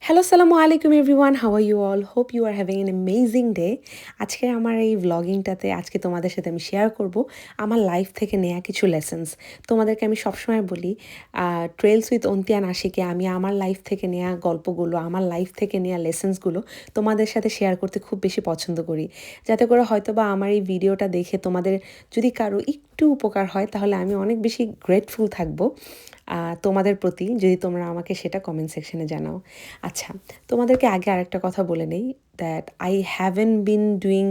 Hello, আসসালামু আলাইকুম everyone. How are you all? Hope you are having an amazing day. আজকের আমার এই ভ্লগিংটাতে আজকে তোমাদের সাথে আমি শেয়ার করব আমার লাইফ থেকে নেয়া কিছু লেসন্স। তোমাদেরকে আমি সবসময় বলি ট্রেলস উইথ অন্তিয়ান আশিকে আমি আমার লাইফ থেকে নেয়া গল্পগুলো, আমার লাইফ থেকে নেয়া লেসন্সগুলো তোমাদের সাথে শেয়ার করতে খুব বেশি পছন্দ করি। যাতে করে হয়তোবা আমার এই ভিডিওটা দেখে তোমাদের যদি কারো একটু উপকার হয় তাহলে আমি অনেক বেশি গ্রেটফুল থাকবো তোমাদের প্রতি, যদি তোমরা আমাকে সেটা কমেন্ট সেকশনে জানাও। আচ্ছা, তোমাদেরকে আগে আরেকটা কথা বলে নেই, that I haven't been doing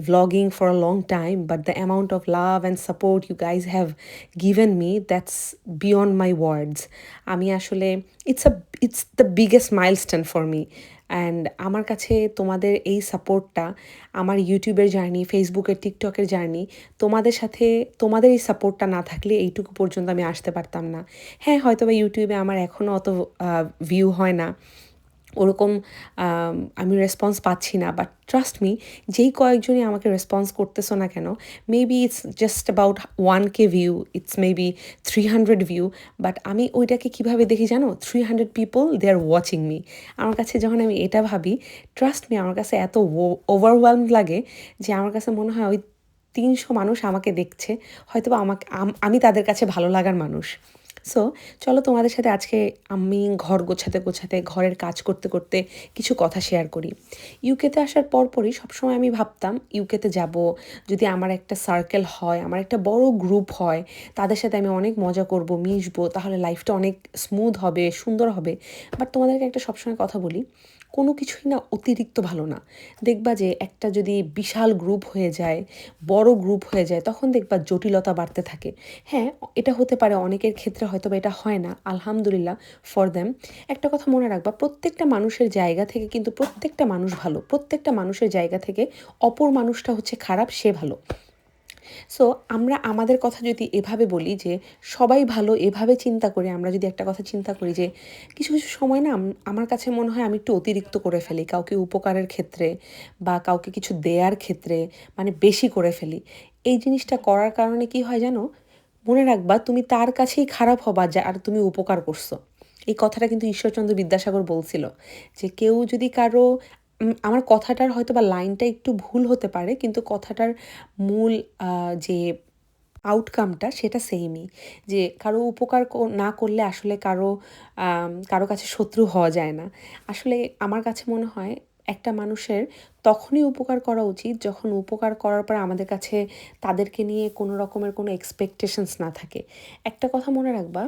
vlogging for a long time, but the amount of love and support you guys have given me, that's beyond my words. আমি আসলে it's the biggest milestone for me. And আমার কাছে তোমাদের এই সাপোর্টটা, আমার ইউটিউবের journey, ফেসবুকের, টিকটকের জার্নি, তোমাদের সাথে তোমাদের এই সাপোর্টটা না থাকলে এইটুকু পর্যন্ত আমি আসতে পারতাম না। হ্যাঁ, হয়তো বা ইউটিউবে আমার এখনও অত ভিউ হয় না, ওরকম আমি রেসপন্স পাচ্ছি না, বাট ট্রাস্ট মি, যেই কয়েকজনই আমাকে রেসপন্স করতেছো না কেন, maybe it's just about 1K view, it's maybe 300 view, but আমি ওইটাকে কীভাবে দেখি জানো? 300 people they are watching me. আমার কাছে যখন আমি এটা ভাবি, ট্রাস্ট মি, আমার কাছে এত ওভারওয়েলমড লাগে যে আমার কাছে মনে হয় ওই 300 মানুষ আমাকে দেখছে, হয়তো বা আমাকে আমি তাদের কাছে ভালো লাগার মানুষ। সো চলো তোমাদের সাথে আজকে আমি ঘর গোছাতে গোছাতে, ঘরের কাজ করতে করতে কিছু কথা শেয়ার করি। ইউকেতে আসার পরপরই সবসময় আমি ভাবতাম ইউকেতে যাব, যদি আমার একটা সার্কেল হয়, আমার একটা বড় গ্রুপ হয়, তাদের সাথে আমি অনেক মজা করব, মিশবো, তাহলে লাইফটা অনেক স্মুথ হবে, সুন্দর হবে। বাট তোমাদেরকে একটা সবসময় কথা বলি, কোনো কিছুই না অতিরিক্ত ভালো না। দেখবা যে একটা যদি বিশাল গ্রুপ হয়ে যায়, বড় গ্রুপ হয়ে যায়, তখন দেখবা জটিলতা বাড়তে থাকে। হ্যাঁ, এটা হতে পারে অনেকের ক্ষেত্রে, হয়তো বা এটা হয় না, আলহামদুলিল্লাহ ফর দেম। একটা কথা মনে রাখবা, প্রত্যেকটা মানুষের জায়গা থেকে কিন্তু প্রত্যেকটা মানুষ ভালো, প্রত্যেকটা মানুষের জায়গা থেকে অপর মানুষটা হচ্ছে খারাপ, সে ভালো। সো আমরা আমাদের কথা যদি এভাবে বলি যে সবাই ভালো, এভাবে চিন্তা করে আমরা যদি একটা কথা চিন্তা করি যে কিছু কিছু সময় না আমার কাছে মনে হয় আমি একটু অতিরিক্ত করে ফেলি কাউকে উপকারের ক্ষেত্রে বা কাউকে কিছু দেয়ার ক্ষেত্রে, মানে বেশি করে ফেলি। এই জিনিসটা করার কারণে কি হয় জানো? মনে রাখবা, তুমি তার কাছেই খারাপ হবা যা আর তুমি উপকার করছো। এই কথাটা কিন্তু ঈশ্বরচন্দ্র বিদ্যাসাগর বলছিল যে কেউ যদি কারো আমার কথাটার হয়তো বা লাইনটা একটু ভুল হতে পারে, কিন্তু কথাটার মূল যে আউটকামটা সেটা সেমই, যে কারো উপকার না করলে আসলে কারো কাছে শত্রু হওয়া যায় না। আসলে আমার কাছে মনে হয় একটা মানুষের তখনই উপকার করা উচিত যখন উপকার করার পর আমাদের কাছে তাদেরকে নিয়ে কোনো রকমের কোনো এক্সপেকটেশনস না থাকে। একটা কথা মনে রাখবা,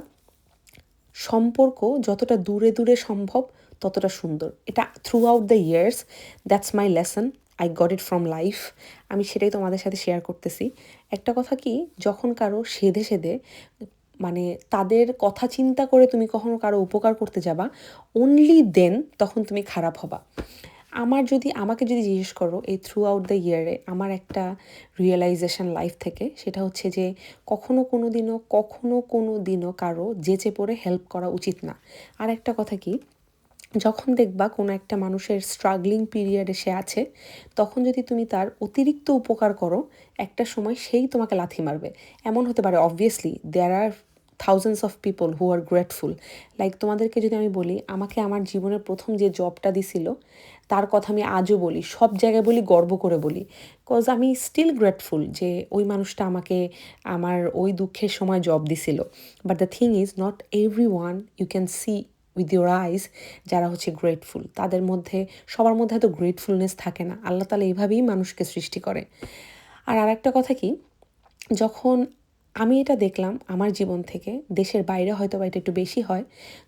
সম্পর্ক যতটা দূরে দূরে সম্ভব ততটা সুন্দর। এটা through out the years, that's my lesson, I got it from life. আমি সেটাই তোমাদের সাথে শেয়ার করতেছি। একটা কথা কি, যখন কারো সেধে সেধে, মানে তাদের কথা চিন্তা করে তুমি কখনো কারো উপকার করতে যাবা, অনলি দেন তখন তুমি খারাপ হবা। আমাকে যদি জিজ্ঞেস করো এই থ্রু আউট দ্য ইয়ারে আমার একটা রিয়েলাইজেশন লাইফ থেকে, সেটা হচ্ছে যে কখনো কোনো দিনও কারো যেচে পড়ে হেল্প করা উচিত না। আর একটা কথা কি, যখন দেখবা কোনো একটা মানুষের স্ট্রাগলিং পিরিয়ডে সে আছে, তখন যদি তুমি তার অতিরিক্ত উপকার করো, একটা সময় সেই তোমাকে লাথি মারবে। এমন হতে পারে, obviously there are thousands of people who are grateful. Like তোমাদেরকে যদি আমি বলি, আমাকে আমার জীবনের প্রথম যে জবটা দিছিল তার কথা আমি আজও বলি, সব জায়গায় বলি, গর্ব করে বলি, কজ আমি স্টিল গ্রেটফুল যে ওই মানুষটা আমাকে আমার ওই দুঃখের সময় জব দিছিল। But the thing is, not every one you can see with your eyes যারা হচ্ছে গ্রেটফুল। তাদের মধ্যে, সবার মধ্যে হয়তো গ্রেটফুলনেস থাকে না। আল্লাহ তাআলা এইভাবেই মানুষকে সৃষ্টি করে। আর আরেকটা কথা কি, যখন আমি এটা দেখলাম আমার জীবন থেকে, দেশের বাইরে হয়তো বা এটা একটু বেশি হয়,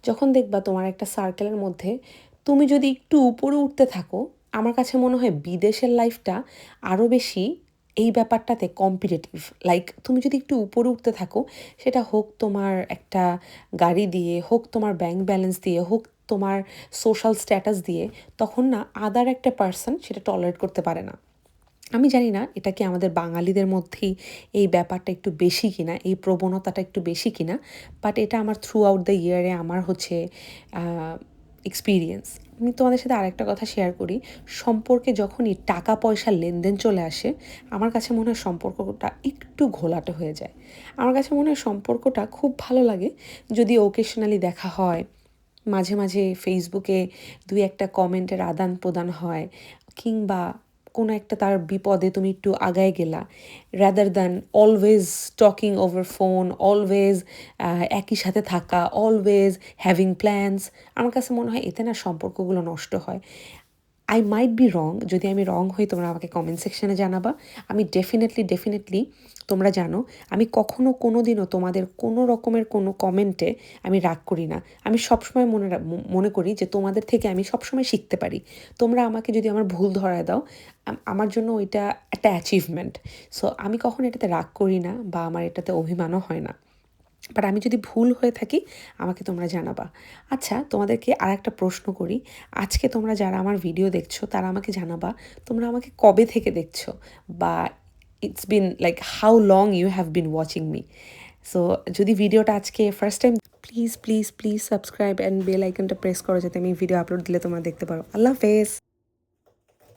যখন দেখবা তোমার একটা সার্কেলের মধ্যে তুমি যদি একটু উপরে উঠতে থাকো, আমার কাছে মনে হয় বিদেশের লাইফটা আরও বেশি এই ব্যাপারটাতে কম্পিটিটিভ। লাইক তুমি যদি একটু উপরে উঠতে থাকো, সেটা হোক তোমার একটা গাড়ি দিয়ে, হোক তোমার ব্যাংক ব্যালেন্স দিয়ে, হোক তোমার সোশ্যাল স্ট্যাটাস দিয়ে, তখন না আদার একটা পার্সন সেটা টলারেট করতে পারে না। আমি জানি না এটা কি আমাদের বাঙালিদের মধ্যেই এই ব্যাপারটা একটু বেশি কিনা, এই প্রবণতাটা একটু বেশি কিনা, বাট এটা আমার থ্রু আউট দ্য ইয়ারে আমার হচ্ছে এক্সপিরিয়েন্স। আমি তোমাদের সাথে আরেকটা কথা শেয়ার করি, সম্পর্কে যখনই টাকা পয়সার লেনদেন চলে আসে, আমার কাছে মনে হয় সম্পর্কটা একটু ঘোলাটে হয়ে যায়। আমার কাছে মনে হয় সম্পর্কটা খুব ভালো লাগে যদি ওকেশনালি দেখা হয়, মাঝে মাঝে ফেসবুকে দুই একটা কমেন্টের আদান প্রদান হয়, কিংবা কোনো একটা তার বিপদে তুমি একটু আগায় গেলা, rather than always talking over phone, always একই সাথে থাকা, অলওয়েজ হ্যাভিং প্ল্যানস। আমার কাছে মনে হয় এতে না সম্পর্কগুলো নষ্ট হয়। আই মাইট বি রং, যদি আমি রং হই তোমরা আমাকে কমেন্ট সেকশনে জানাবা। আমি ডেফিনেটলি তোমরা জানো আমি কখনো কোনো দিনও তোমাদের কোনো রকমের কোনো কমেন্টে আমি রাগ করি না। আমি সবসময় মনে করি যে তোমাদের থেকে আমি সবসময় শিখতে পারি। তোমরা আমাকে যদি আমার ভুল ধরায় দাও, আমার জন্য ওইটা একটা অ্যাচিভমেন্ট। সো আমি কখনো এটাতে রাগ করি না বা আমার এটাতে অভিমানও হয় না। বাট আমি যদি ভুল হয়ে থাকি আমাকে তোমরা জানাবা। আচ্ছা, তোমাদেরকে আর একটা প্রশ্ন করি। আজকে তোমরা যারা আমার ভিডিও দেখছো তারা আমাকে জানাবা তোমরা আমাকে কবে থেকে দেখছো, বা it's been like how long you have been watching me. So যদি ভিডিওটা আজকে first time, please subscribe and bell আইকনটা প্রেস করো যাতে আমি ভিডিও আপলোড দিলে তোমরা দেখতে পারো। আল্লাহ হাফেজ।